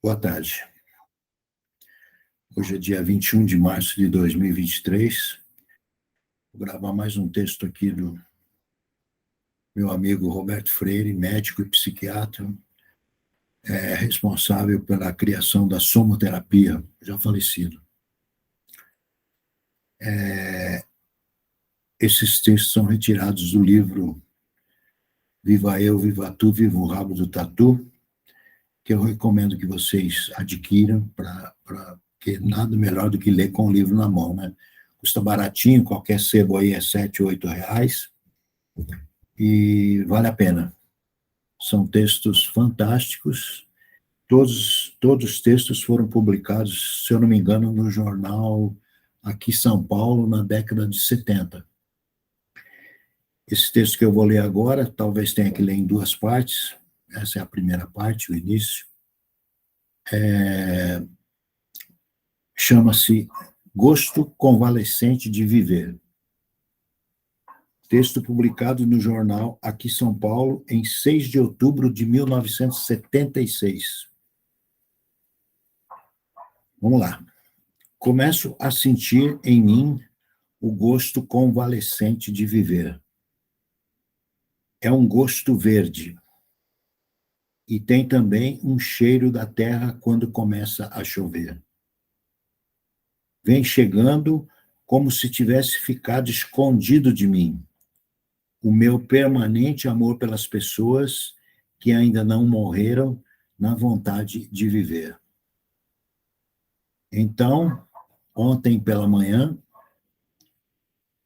Boa tarde. Hoje é dia 21 de março de 2023. Vou gravar mais um texto aqui do meu amigo Roberto Freire, médico e psiquiatra, responsável pela criação da somoterapia, já falecido. Esses textos são retirados do livro Viva Eu, Viva Tu, Viva o Rabo do Tatu, que eu recomendo que vocês adquiram, porque nada melhor do que ler com o livro na mão, né? Custa baratinho, qualquer sebo aí é R$7, R$8, e vale a pena. São textos fantásticos, todos os textos foram publicados, se eu não me engano, no jornal aqui em São Paulo, na década de 70. Esse texto que eu vou ler agora, talvez tenha que ler em duas partes. Essa é a primeira parte, o início. Chama-se Gosto Convalescente de Viver. Texto publicado no jornal aqui São Paulo, em 6 de outubro de 1976. Vamos lá. Começo a sentir em mim o gosto convalescente de viver. É um gosto verde. E tem também um cheiro da terra quando começa a chover. Vem chegando como se tivesse ficado escondido de mim. O meu permanente amor pelas pessoas que ainda não morreram na vontade de viver. Então, ontem pela manhã,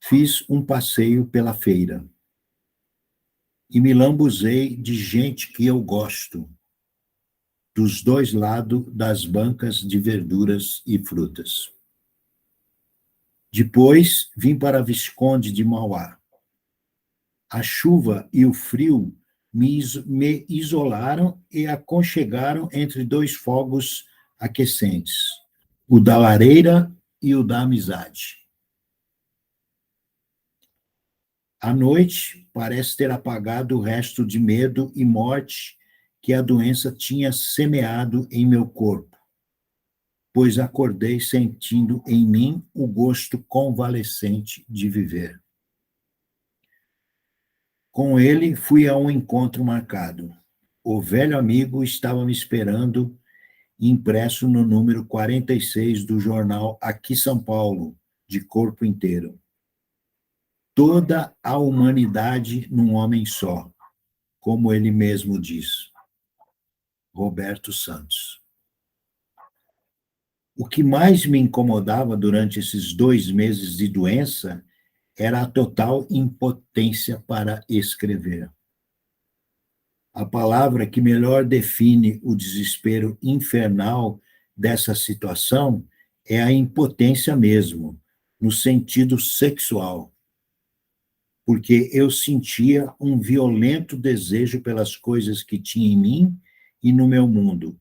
fiz um passeio pela feira e me lambuzei de gente que eu gosto, dos dois lados das bancas de verduras e frutas. Depois, vim para Visconde de Mauá. A chuva e o frio me isolaram e aconchegaram entre dois fogos aquecentes, o da lareira e o da amizade. A noite parece ter apagado o resto de medo e morte que a doença tinha semeado em meu corpo, pois acordei sentindo em mim o gosto convalescente de viver. Com ele, fui a um encontro marcado. O velho amigo estava me esperando, impresso no número 46 do jornal Aqui São Paulo, de corpo inteiro. Toda a humanidade num homem só, como ele mesmo diz. Roberto Santos. O que mais me incomodava durante esses 2 meses de doença era a total impotência para escrever. A palavra que melhor define o desespero infernal dessa situação é a impotência mesmo, no sentido sexual. Porque eu sentia um violento desejo pelas coisas que tinha em mim e no meu mundo,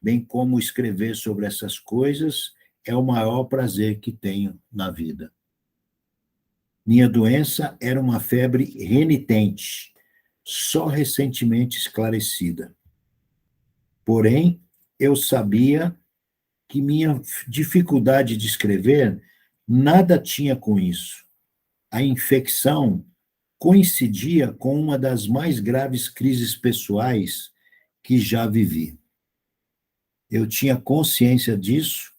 bem como escrever sobre essas coisas é o maior prazer que tenho na vida. Minha doença era uma febre renitente, só recentemente esclarecida. Porém, eu sabia que minha dificuldade de escrever nada tinha com isso. A infecção coincidia com uma das mais graves crises pessoais que já vivi. Eu tinha consciência disso,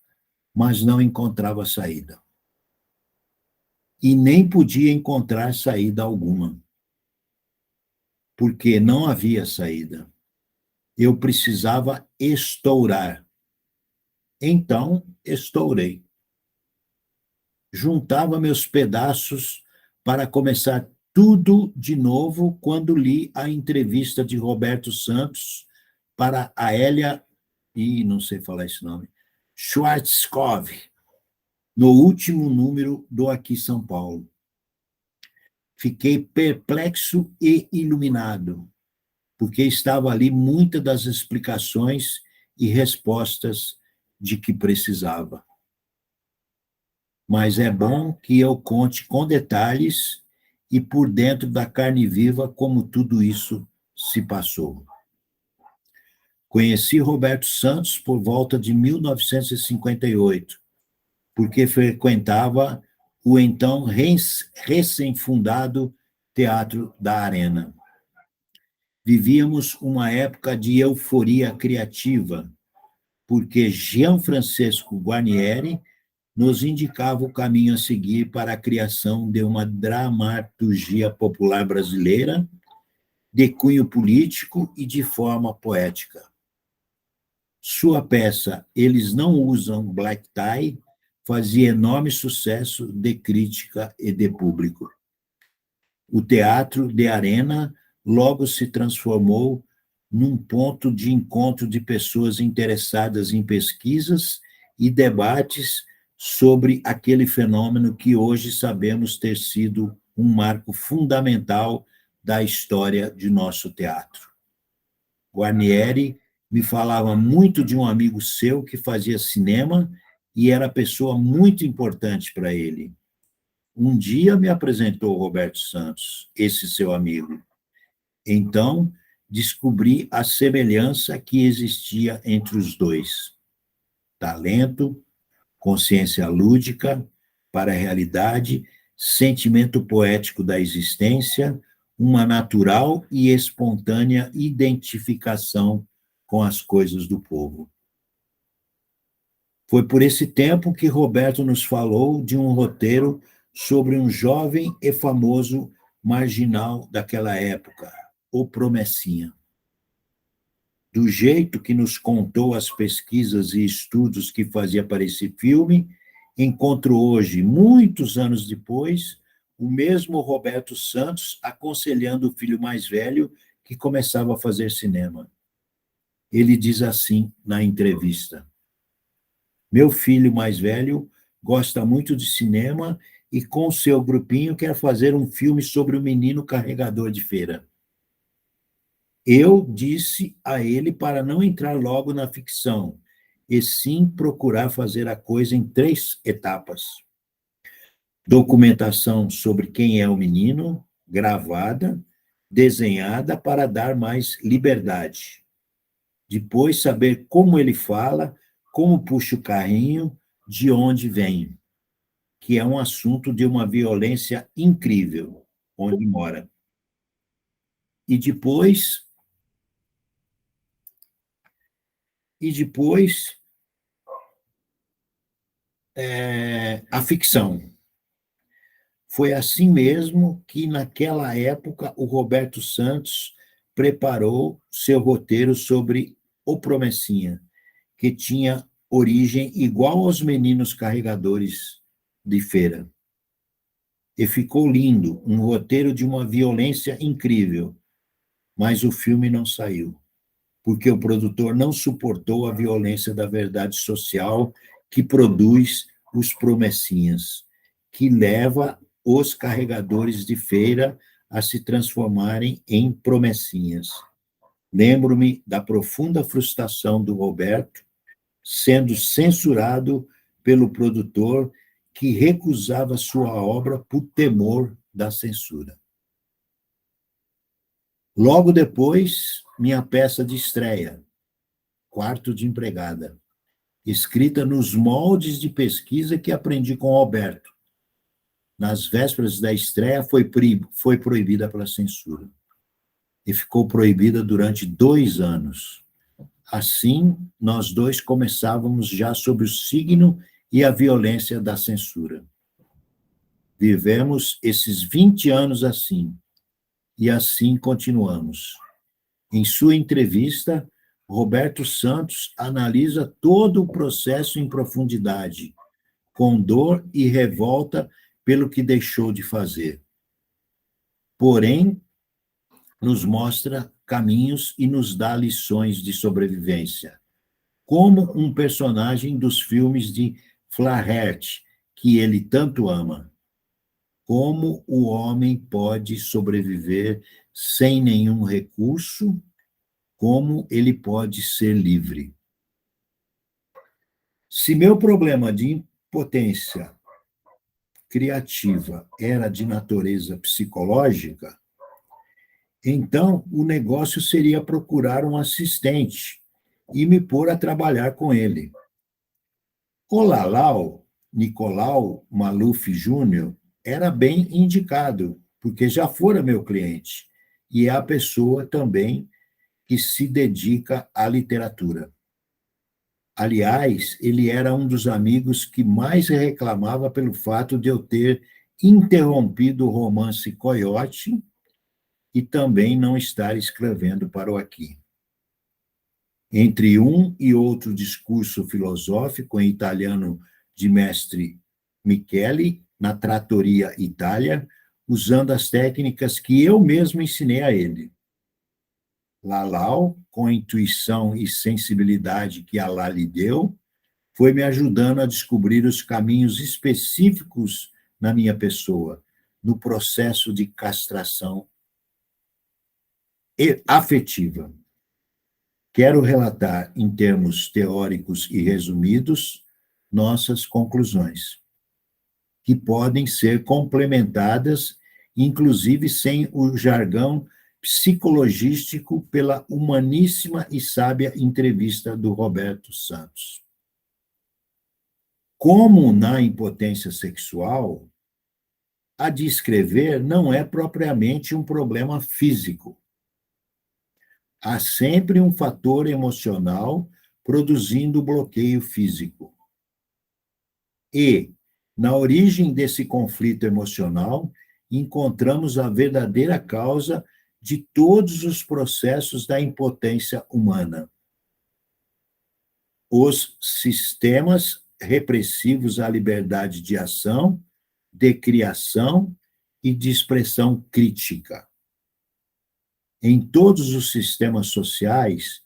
mas não encontrava saída. E nem podia encontrar saída alguma, porque não havia saída. Eu precisava estourar. Então, estourei. Juntava meus pedaços para começar tudo de novo quando li a entrevista de Roberto Santos para a Hélia, não sei falar esse nome, Schwarzkopf, no último número do Aqui São Paulo. Fiquei perplexo e iluminado, porque estava ali muitas das explicações e respostas de que precisava. Mas é bom que eu conte com detalhes e por dentro da carne viva como tudo isso se passou. Conheci Roberto Santos por volta de 1958, porque frequentava o então recém-fundado Teatro da Arena. Vivíamos uma época de euforia criativa, porque Jean Francesco Guarnieri nos indicava o caminho a seguir para a criação de uma dramaturgia popular brasileira, de cunho político e de forma poética. Sua peça Eles Não Usam Black Tie fazia enorme sucesso de crítica e de público. O Teatro de Arena logo se transformou num ponto de encontro de pessoas interessadas em pesquisas e debates sobre aquele fenômeno que hoje sabemos ter sido um marco fundamental da história de nosso teatro. Guarnieri me falava muito de um amigo seu que fazia cinema e era pessoa muito importante para ele. Um dia me apresentou Roberto Santos, esse seu amigo. Então, descobri a semelhança que existia entre os dois. Talento, consciência lúdica para a realidade, sentimento poético da existência, uma natural e espontânea identificação com as coisas do povo. Foi por esse tempo que Roberto nos falou de um roteiro sobre um jovem e famoso marginal daquela época, o Promessinha. Do jeito que nos contou as pesquisas e estudos que fazia para esse filme, encontro hoje, muitos anos depois, o mesmo Roberto Santos aconselhando o filho mais velho que começava a fazer cinema. Ele diz assim na entrevista: meu filho mais velho gosta muito de cinema e com seu grupinho quer fazer um filme sobre o menino carregador de feira. Eu disse a ele para não entrar logo na ficção, e sim procurar fazer a coisa em 3 etapas. Documentação sobre quem é o menino, gravada, desenhada para dar mais liberdade. Depois, saber como ele fala, como puxa o carrinho, de onde vem, que é um assunto de uma violência incrível, onde mora. E depois a ficção. Foi assim mesmo que, naquela época, o Roberto Santos preparou seu roteiro sobre O Promessinha, que tinha origem igual aos meninos carregadores de feira. E ficou lindo, um roteiro de uma violência incrível, mas o filme não saiu, porque o produtor não suportou a violência da verdade social que produz os Promessinhas, que leva os carregadores de feira a se transformarem em promessinhas. Lembro-me da profunda frustração do Roberto, sendo censurado pelo produtor que recusava sua obra por temor da censura. Logo depois, minha peça de estreia, Quarto de Empregada, escrita nos moldes de pesquisa que aprendi com Roberto. Nas vésperas da estreia, foi proibida pela censura. E ficou proibida durante 2 anos. Assim, nós dois começávamos já sob o signo e a violência da censura. Vivemos esses 20 anos assim, e assim continuamos. Em sua entrevista, Roberto Santos analisa todo o processo em profundidade, com dor e revolta pelo que deixou de fazer. Porém, nos mostra caminhos e nos dá lições de sobrevivência, como um personagem dos filmes de Flaherty, que ele tanto ama. Como o homem pode sobreviver sem nenhum recurso, como ele pode ser livre. Se meu problema de impotência criativa era de natureza psicológica, então o negócio seria procurar um assistente e me pôr a trabalhar com ele. O Lalau, Nicolau Maluf Júnior, era bem indicado, porque já fora meu cliente, e é a pessoa também que se dedica à literatura. Aliás, ele era um dos amigos que mais reclamava pelo fato de eu ter interrompido o romance Coyote e também não estar escrevendo para o Aqui. Entre um e outro discurso filosófico em italiano de mestre Michele, na Trattoria Itália, usando as técnicas que eu mesmo ensinei a ele. Lalau, com a intuição e sensibilidade que Alá lhe deu, foi me ajudando a descobrir os caminhos específicos na minha pessoa, no processo de castração afetiva. Quero relatar, em termos teóricos e resumidos, nossas conclusões, que podem ser complementadas, inclusive sem o jargão psicologístico, pela humaníssima e sábia entrevista do Roberto Santos. Como na impotência sexual, a de escrever não é propriamente um problema físico. Há sempre um fator emocional produzindo bloqueio físico. E, na origem desse conflito emocional, encontramos a verdadeira causa de todos os processos da impotência humana. Os sistemas repressivos à liberdade de ação, de criação e de expressão crítica. Em todos os sistemas sociais,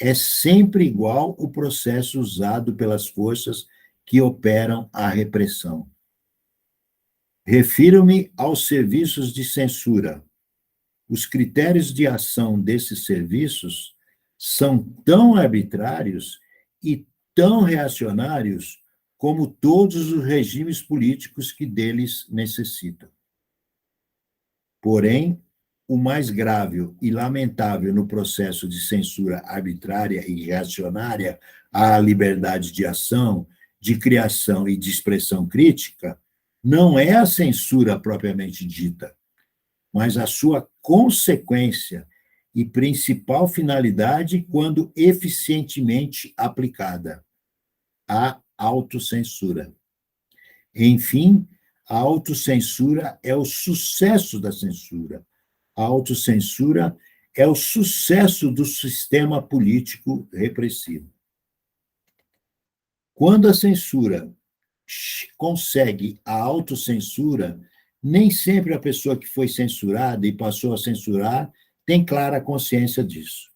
é sempre igual o processo usado pelas forças que operam a repressão. Refiro-me aos serviços de censura. Os critérios de ação desses serviços são tão arbitrários e tão reacionários como todos os regimes políticos que deles necessitam. Porém, o mais grave e lamentável no processo de censura arbitrária e reacionária à liberdade de ação, de criação e de expressão crítica não é a censura propriamente dita, mas a sua consequência e principal finalidade quando eficientemente aplicada, a autocensura. Enfim, a autocensura é o sucesso da censura. A autocensura é o sucesso do sistema político repressivo. Quando a censura consegue a autocensura, nem sempre a pessoa que foi censurada e passou a censurar tem clara consciência disso.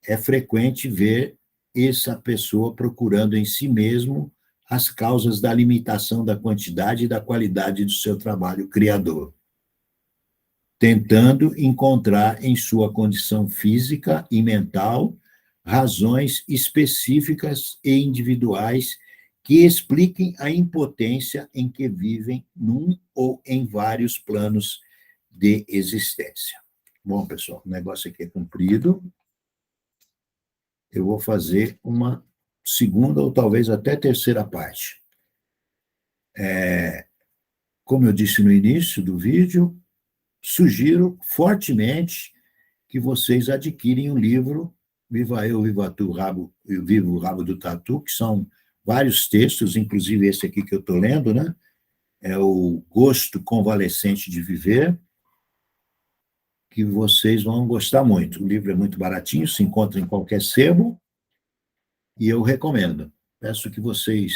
É frequente ver essa pessoa procurando em si mesmo as causas da limitação da quantidade e da qualidade do seu trabalho criador, tentando encontrar em sua condição física e mental razões específicas e individuais que expliquem a impotência em que vivem num ou em vários planos de existência. Bom, pessoal, o negócio aqui é comprido. Eu vou fazer uma segunda ou talvez até terceira parte. Como eu disse no início do vídeo, sugiro fortemente que vocês adquirem o livro Viva Eu, Viva Tu, Viva o Rabo do Tatu, que são vários textos, inclusive esse aqui que eu estou lendo, né? É o Gosto Convalescente de Viver, que vocês vão gostar muito. O livro é muito baratinho, se encontra em qualquer sebo, e eu recomendo. Peço que vocês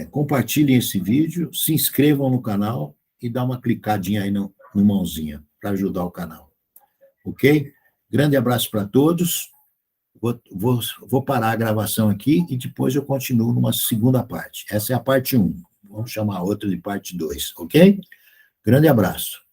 compartilhem esse vídeo, se inscrevam no canal e dá uma clicadinha aí no mãozinha para ajudar o canal. Ok? Grande abraço para todos. Vou parar a gravação aqui e depois eu continuo numa segunda parte. Essa é a parte 1. Vamos chamar a outra de parte 2, ok? Grande abraço.